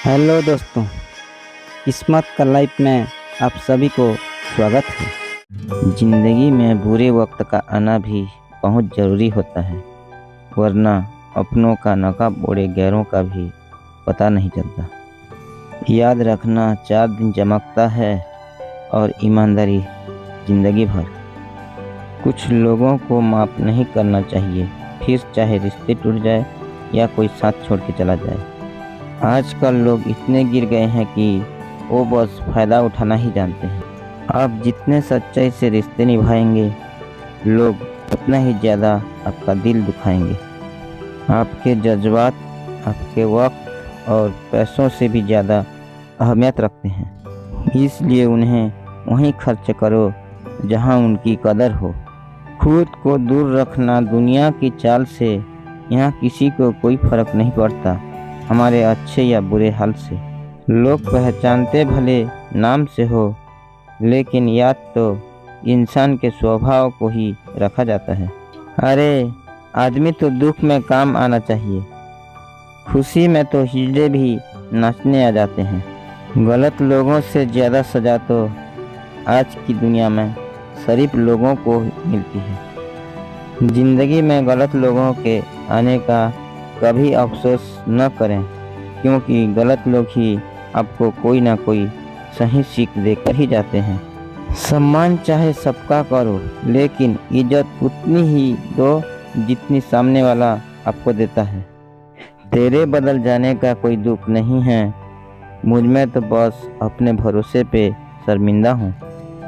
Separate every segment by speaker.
Speaker 1: Hello दोस्तों, किस्मत का लाइफ में आप सभी को स्वागत है। जिंदगी में बुरे वक्त का आना भी बहुत ज़रूरी होता है, वरना अपनों का नकाब ओढ़े गैरों का भी पता नहीं चलता। याद रखना, 4 दिन चमकता है और ईमानदारी जिंदगी भर। कुछ लोगों को माफ़ नहीं करना चाहिए, फिर चाहे रिश्ते टूट जाए या कोई साथ छोड़ के चला जाए। आजकल लोग इतने गिर गए हैं कि वो बस फ़ायदा उठाना ही जानते हैं। आप जितने सच्चाई से रिश्ते निभाएंगे, लोग उतना ही ज़्यादा आपका दिल दुखाएंगे। आपके जज्बात आपके वक्त और पैसों से भी ज़्यादा अहमियत रखते हैं, इसलिए उन्हें वहीं खर्च करो जहां उनकी कदर हो। खुद को दूर रखना दुनिया की चाल से। यहाँ किसी को कोई फ़र्क नहीं पड़ता हमारे अच्छे या बुरे हाल से। लोग पहचानते भले नाम से हो, लेकिन याद तो इंसान के स्वभाव को ही रखा जाता है। अरे, आदमी तो दुख में काम आना चाहिए, खुशी में तो हिजड़े भी नाचने आ जाते हैं। गलत लोगों से ज़्यादा सज़ा तो आज की दुनिया में शरीफ लोगों को मिलती है। ज़िंदगी में गलत लोगों के आने का कभी अफसोस न करें, क्योंकि गलत लोग ही आपको कोई ना कोई सही सीख देकर ही जाते हैं। सम्मान चाहे सबका करो, लेकिन इज्जत उतनी ही दो जितनी सामने वाला आपको देता है। तेरे बदल जाने का कोई दुख नहीं है, मुझ में तो बस अपने भरोसे पे शर्मिंदा हूँ।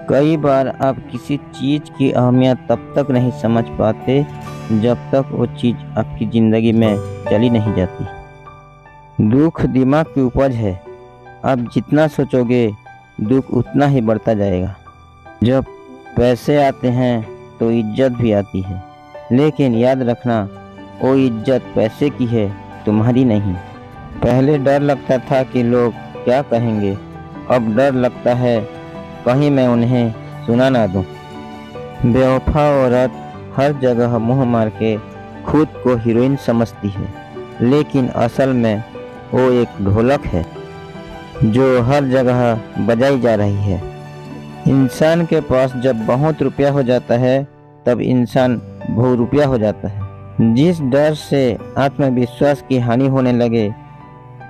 Speaker 1: कई बार आप किसी चीज़ की अहमियत तब तक नहीं समझ पाते जब तक वो चीज़ आपकी ज़िंदगी में चली नहीं जाती। दुख दिमाग की उपज है, आप जितना सोचोगे दुख उतना ही बढ़ता जाएगा। जब पैसे आते हैं तो इज्जत भी आती है, लेकिन याद रखना, वो इज्जत पैसे की है, तुम्हारी नहीं। पहले डर लगता था कि लोग क्या कहेंगे, अब डर लगता है कहीं मैं उन्हें सुना ना दूं। बेवफा औरत हर जगह मुंह मार के खुद को हीरोइन समझती है, लेकिन असल में वो एक ढोलक है जो हर जगह बजाई जा रही है। इंसान के पास जब बहुत रुपया हो जाता है, तब इंसान बहुरूपिया हो जाता है। जिस डर से आत्मविश्वास की हानि होने लगे,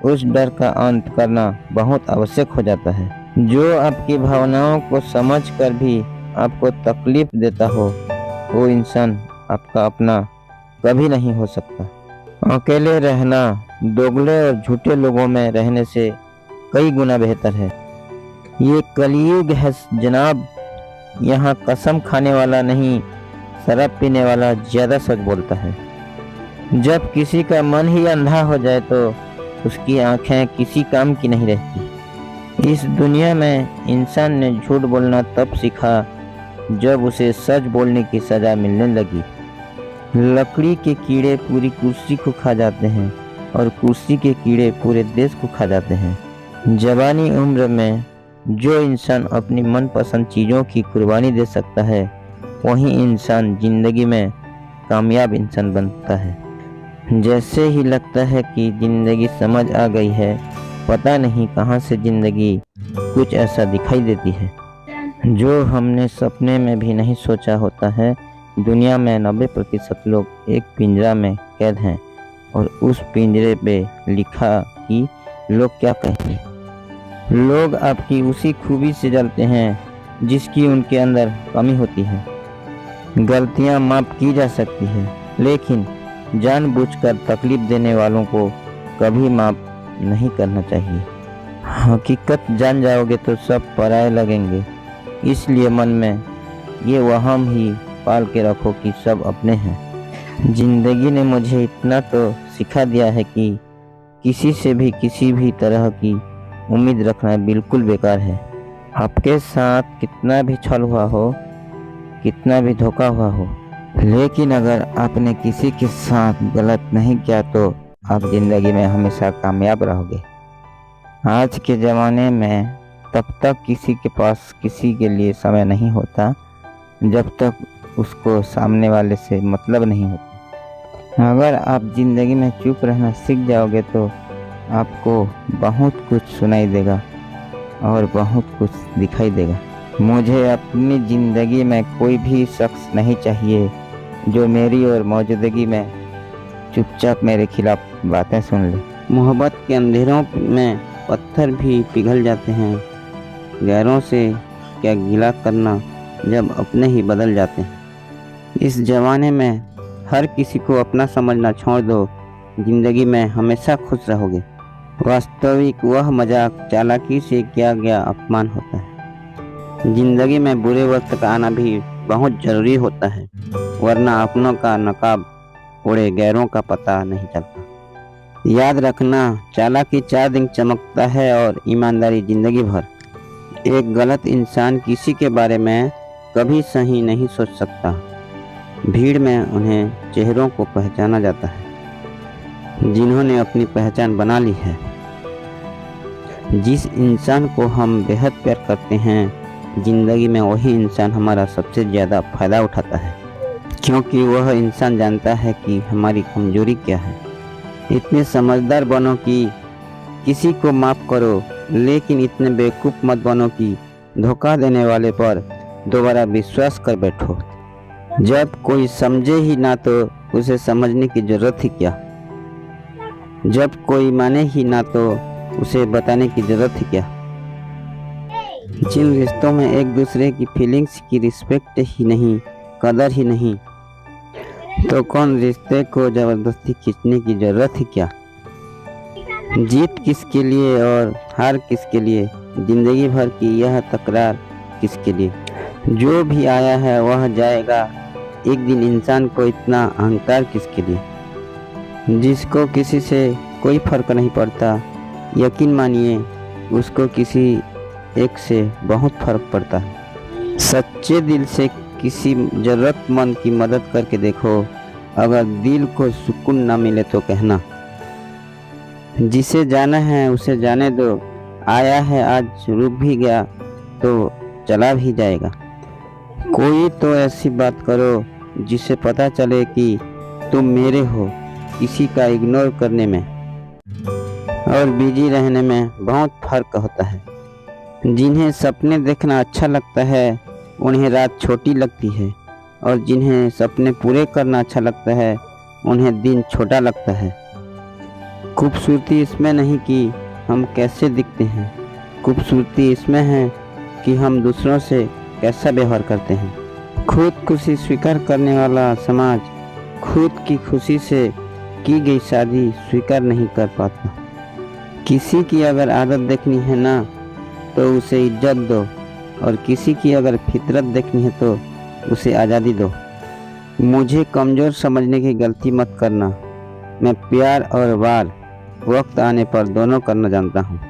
Speaker 1: उस डर का अंत करना बहुत आवश्यक हो जाता है। जो आपकी भावनाओं को समझकर भी आपको तकलीफ देता हो, वो इंसान आपका अपना कभी नहीं हो सकता। अकेले रहना दोगले और झूठे लोगों में रहने से कई गुना बेहतर है। ये कलयुग है जनाब, यहाँ कसम खाने वाला नहीं, शराब पीने वाला ज़्यादा सच बोलता है। जब किसी का मन ही अंधा हो जाए तो उसकी आंखें किसी काम की नहीं रहती। इस दुनिया में इंसान ने झूठ बोलना तब सीखा जब उसे सच बोलने की सज़ा मिलने लगी। लकड़ी के कीड़े पूरी कुर्सी को खा जाते हैं और कुर्सी के कीड़े पूरे देश को खा जाते हैं। जवानी उम्र में जो इंसान अपनी मनपसंद चीज़ों की कुर्बानी दे सकता है, वही इंसान ज़िंदगी में कामयाब इंसान बनता है। जैसे ही लगता है कि ज़िंदगी समझ आ गई है, पता नहीं कहाँ से ज़िंदगी कुछ ऐसा दिखाई देती है जो हमने सपने में भी नहीं सोचा होता है। दुनिया में 90% लोग एक पिंजरा में कैद हैं और उस पिंजरे पे लिखा कि लोग क्या कहेंगे। लोग आपकी उसी खूबी से जलते हैं जिसकी उनके अंदर कमी होती है। गलतियां माफ़ की जा सकती है, लेकिन जानबूझकर तकलीफ देने वालों को कभी माफ़ नहीं करना चाहिए। हकीकत जान जाओगे तो सब पराये लगेंगे, इसलिए मन में ये वहम ही पाल के रखो कि सब अपने हैं। जिंदगी ने मुझे इतना तो सिखा दिया है कि किसी से भी किसी भी तरह की उम्मीद रखना बिल्कुल बेकार है। आपके साथ कितना भी छल हुआ हो, कितना भी धोखा हुआ हो, लेकिन अगर आपने किसी के साथ गलत नहीं किया तो आप ज़िंदगी में हमेशा कामयाब रहोगे। आज के ज़माने में तब तक किसी के पास किसी के लिए समय नहीं होता जब तक उसको सामने वाले से मतलब नहीं होता। अगर आप ज़िंदगी में चुप रहना सीख जाओगे तो आपको बहुत कुछ सुनाई देगा और बहुत कुछ दिखाई देगा। मुझे अपनी ज़िंदगी में कोई भी शख्स नहीं चाहिए जो मेरी और मौजूदगी में चुपचाप मेरे खिलाफ बातें सुन ले। मोहब्बत के अंधेरों में पत्थर भी पिघल जाते हैं, गैरों से क्या गिला करना जब अपने ही बदल जाते हैं। इस ज़माने में हर किसी को अपना समझना छोड़ दो, ज़िंदगी में हमेशा खुश रहोगे। वास्तविक वह मजाक चालाकी से किया गया अपमान होता है। ज़िंदगी में बुरे वक्त का आना भी बहुत ज़रूरी होता है, वरना अपनों का नकाब ओढ़े गैरों का पता नहीं चलता। याद रखना, चालाकी 4 दिन चमकता है और ईमानदारी ज़िंदगी भर। एक गलत इंसान किसी के बारे में कभी सही नहीं सोच सकता। भीड़ में उन्हें चेहरों को पहचाना जाता है जिन्होंने अपनी पहचान बना ली है। जिस इंसान को हम बेहद प्यार करते हैं, ज़िंदगी में वही इंसान हमारा सबसे ज़्यादा फ़ायदा उठाता है, क्योंकि वह इंसान जानता है कि हमारी कमजोरी क्या है। इतने समझदार बनो कि किसी को माफ़ करो, लेकिन इतने बेवकूफ़ मत बनो कि धोखा देने वाले पर दोबारा विश्वास कर बैठो। जब कोई समझे ही ना तो उसे समझने की ज़रूरत ही क्या। जब कोई माने ही ना तो उसे बताने की ज़रूरत ही क्या। जिन रिश्तों में एक दूसरे की फीलिंग्स की रिस्पेक्ट ही नहीं, कदर ही नहीं, तो कौन रिश्ते को ज़बरदस्ती खींचने की ज़रूरत ही क्या। जीत किसके लिए और हार किसके लिए, ज़िंदगी भर की यह तकरार किसके लिए। जो भी आया है वह जाएगा एक दिन, इंसान को इतना अहंकार किसके लिए। जिसको किसी से कोई फ़र्क नहीं पड़ता, यकीन मानिए उसको किसी एक से बहुत फ़र्क पड़ता है। सच्चे दिल से किसी ज़रूरतमंद की मदद करके देखो, अगर दिल को सुकून ना मिले तो कहना। जिसे जाना है उसे जाने दो, आया है आज रुक भी गया तो चला भी जाएगा। कोई तो ऐसी बात करो जिसे पता चले कि तुम मेरे हो। किसी का इग्नोर करने में और बिजी रहने में बहुत फ़र्क होता है। जिन्हें सपने देखना अच्छा लगता है उन्हें रात छोटी लगती है, और जिन्हें सपने पूरे करना अच्छा लगता है उन्हें दिन छोटा लगता है। खूबसूरती इसमें नहीं कि हम कैसे दिखते हैं, खूबसूरती इसमें है कि हम दूसरों से कैसा व्यवहार करते हैं। खुद खुशी स्वीकार करने वाला समाज खुद की खुशी से की गई शादी स्वीकार नहीं कर पाता। किसी की अगर आदत देखनी है ना तो उसे इज्जत दो, और किसी की अगर फितरत देखनी है तो उसे आज़ादी दो। मुझे कमज़ोर समझने की गलती मत करना। मैं प्यार और वार वक्त आने पर दोनों करना जानता हूँ।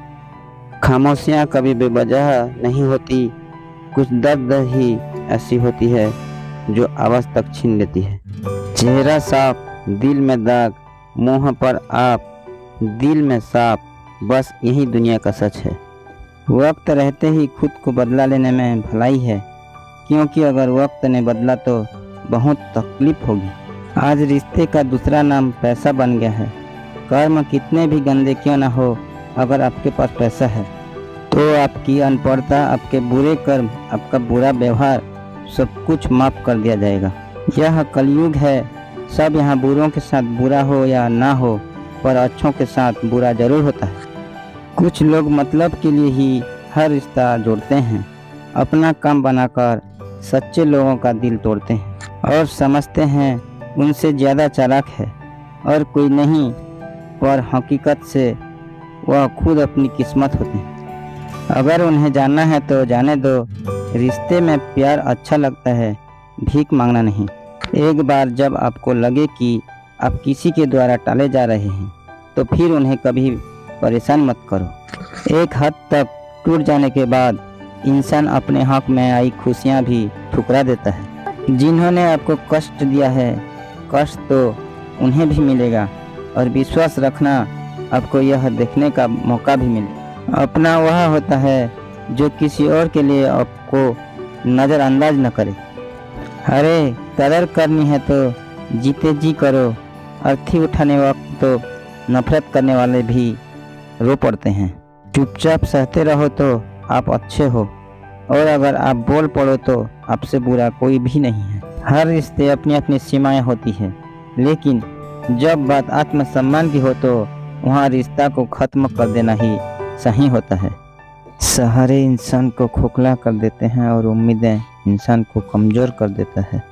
Speaker 1: खामोशियाँ कभी बेवजह नहीं होती, कुछ दर्द ही ऐसी होती है जो आवाज़ तक छीन लेती है। चेहरा साफ, दिल में दाग, मुँह पर आप, दिल में साफ, बस यही दुनिया का सच है। वक्त रहते ही खुद को बदला लेने में भलाई है, क्योंकि अगर वक्त ने बदला तो बहुत तकलीफ होगी। आज रिश्ते का दूसरा नाम पैसा बन गया है। कर्म कितने भी गंदे क्यों ना हो, अगर आपके पास पैसा है तो आपकी अनपढ़ता, आपके बुरे कर्म, आपका बुरा व्यवहार सब कुछ माफ़ कर दिया जाएगा। यह कलयुग है, सब यहाँ बुरों के साथ बुरा हो या ना हो, पर अच्छों के साथ बुरा जरूर होता है। कुछ लोग मतलब के लिए ही हर रिश्ता जोड़ते हैं, अपना काम बनाकर सच्चे लोगों का दिल तोड़ते हैं और समझते हैं उनसे ज़्यादा चालाक है और कोई नहीं, पर हकीकत से वह खुद अपनी किस्मत होते हैं। अगर उन्हें जानना है तो जाने दो। रिश्ते में प्यार अच्छा लगता है, भीख मांगना नहीं। एक बार जब आपको लगे कि आप किसी के द्वारा टाले जा रहे हैं तो फिर उन्हें कभी परेशान मत करो। एक हद तक टूट जाने के बाद इंसान अपने हक में आई खुशियाँ भी ठुकरा देता है। जिन्होंने आपको कष्ट दिया है, कष्ट तो उन्हें भी मिलेगा, और विश्वास रखना आपको यह देखने का मौका भी मिलेगा। अपना वह होता है जो किसी और के लिए आपको नज़रअंदाज न करे। अरे कदर करनी है तो जीते जी करो, अर्थी उठाने वक्त तो नफरत करने वाले भी रो पड़ते हैं। चुपचाप सहते रहो तो आप अच्छे हो, और अगर आप बोल पड़ो तो आपसे बुरा कोई भी नहीं है। हर रिश्ते अपनी अपनी सीमाएं होती है, लेकिन जब बात आत्मसम्मान की हो तो वहाँ रिश्ता को खत्म कर देना ही सही होता है। सहारे इंसान को खोखला कर देते हैं और उम्मीदें इंसान को कमज़ोर कर देता है।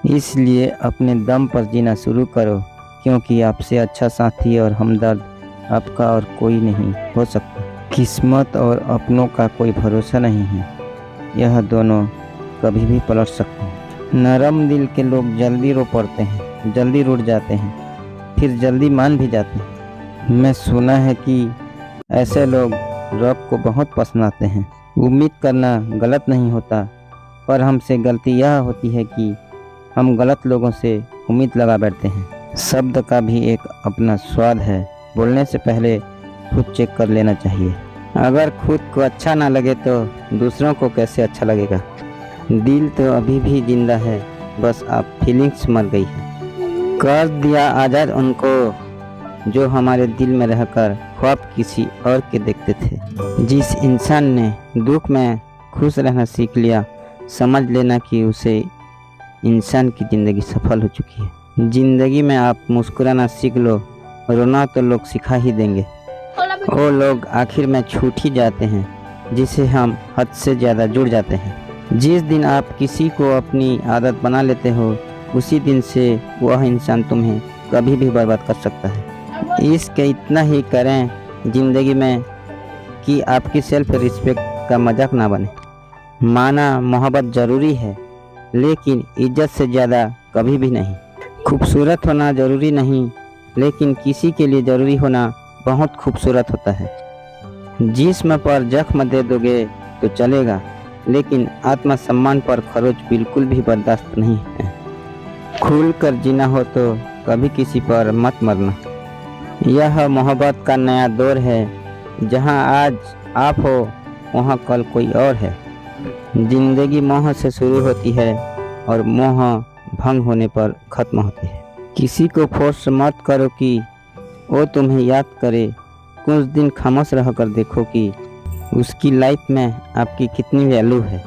Speaker 1: इसलिए अपने दम पर जीना शुरू करो, क्योंकि आपसे अच्छा साथी और हमदर्द आपका और कोई नहीं हो सकता। किस्मत और अपनों का कोई भरोसा नहीं है, यह दोनों कभी भी पलट सकते हैं। नरम दिल के लोग जल्दी रो पड़ते हैं, जल्दी रूठ जाते हैं, फिर जल्दी मान भी जाते हैं। मैं सुना है कि ऐसे लोग रब को बहुत पसंद आते हैं। उम्मीद करना गलत नहीं होता, पर हमसे गलती यह होती है कि हम गलत लोगों से उम्मीद लगा बैठते हैं। शब्द का भी एक अपना स्वाद है, बोलने से पहले खुद चेक कर लेना चाहिए। अगर खुद को अच्छा ना लगे तो दूसरों को कैसे अच्छा लगेगा। दिल तो अभी भी जिंदा है, बस आप फीलिंग्स मर गई है। कर दिया आज़ाद उनको जो हमारे दिल में रहकर ख्वाब किसी और के देखते थे। जिस इंसान ने दुख में खुश रहना सीख लिया, समझ लेना कि उसे इंसान की ज़िंदगी सफल हो चुकी है। ज़िंदगी में आप मुस्कुराना सीख लो, रोना तो लोग सिखा ही देंगे। वो लोग आखिर में छूट ही जाते हैं जिसे हम हद से ज़्यादा जुड़ जाते हैं। जिस दिन आप किसी को अपनी आदत बना लेते हो, उसी दिन से वह इंसान तुम्हें कभी भी बर्बाद कर सकता है। इश्क इतना ही करें ज़िंदगी में कि आपकी सेल्फ रिस्पेक्ट का मजाक ना बने। माना मोहब्बत ज़रूरी है, लेकिन इज्जत से ज़्यादा कभी भी नहीं। खूबसूरत होना ज़रूरी नहीं, लेकिन किसी के लिए ज़रूरी होना बहुत खूबसूरत होता है। जिस्म पर जख्म दे दोगे तो चलेगा, लेकिन आत्मसम्मान पर खरोच बिल्कुल भी बर्दाश्त नहीं है। खुल कर जीना हो तो कभी किसी पर मत मरना। यह मोहब्बत का नया दौर है, जहां आज आप हो वहां कल कोई और है। जिंदगी मोह से शुरू होती है और मोह भंग होने पर ख़त्म होती है। किसी को फोर्स मत करो कि वो तुम्हें याद करे। कुछ दिन खामोश रहकर देखो कि उसकी लाइफ में आपकी कितनी वैल्यू है।